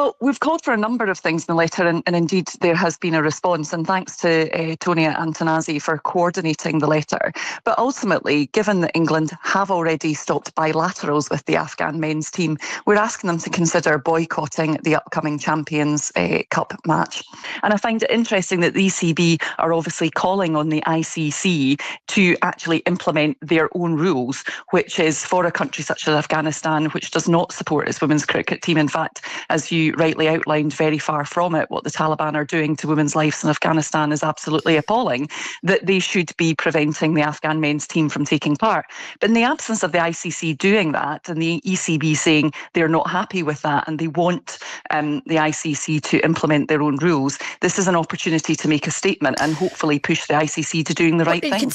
Well, we've called for a number of things in the letter, and indeed there has been a response, and thanks to Tonia Antonazi for coordinating the letter. But ultimately, given that England have already stopped bilaterals with the Afghan men's team, we're asking them to consider boycotting the upcoming Champions Cup match. And I find it interesting that the ECB are obviously calling on the ICC to actually implement their own rules, which is for a country such as Afghanistan, which does not support its women's cricket team. In fact, as you rightly outlined, very far from it. What the Taliban are doing to women's lives in Afghanistan is absolutely appalling, that they should be preventing the Afghan men's team from taking part. But in the absence of the ICC doing that, and the ECB saying they're not happy with that and they want the ICC to implement their own rules, this is an opportunity to make a statement and hopefully push the ICC to doing the right thing.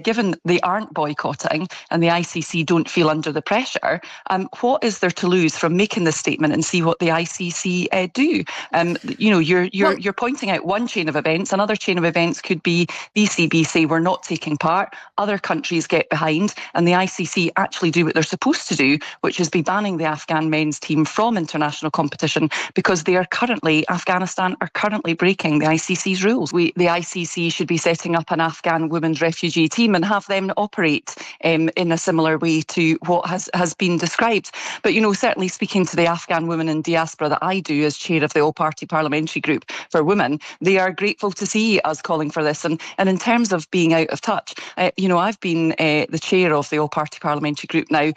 Given they aren't boycotting and the ICC don't feel under the pressure, what is there to lose from making this statement and see what the ICC do? You're pointing out one chain of events. Another chain of events could be the ECB say we're not taking part, other countries get behind, and the ICC actually do what they're supposed to do, which is be banning the Afghan men's team from international competition because Afghanistan are currently breaking the ICC's rules. The ICC should be setting up an Afghan women's refugee team and have them operate in a similar way to what has been described. But, certainly speaking to the Afghan women in diaspora that I do as chair of the all-party parliamentary group for women, they are grateful to see us calling for this. And in terms of being out of touch, I've been the chair of the all-party parliamentary group now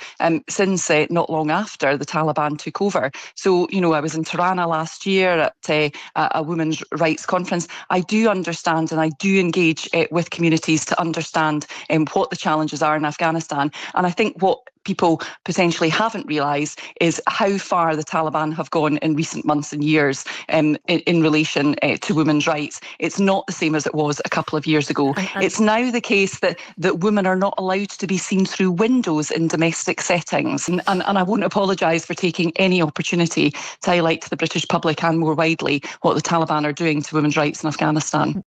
since not long after the Taliban took over. So, I was in Tirana last year at a women's rights conference. I do understand and I do engage with communities to understand what the challenges are in Afghanistan. And I think what people potentially haven't realised is how far the Taliban have gone in recent months and years in relation to women's rights. It's not the same as it was a couple of years ago. It's now the case that women are not allowed to be seen through windows in domestic settings. And I won't apologise for taking any opportunity to highlight to the British public and more widely what the Taliban are doing to women's rights in Afghanistan.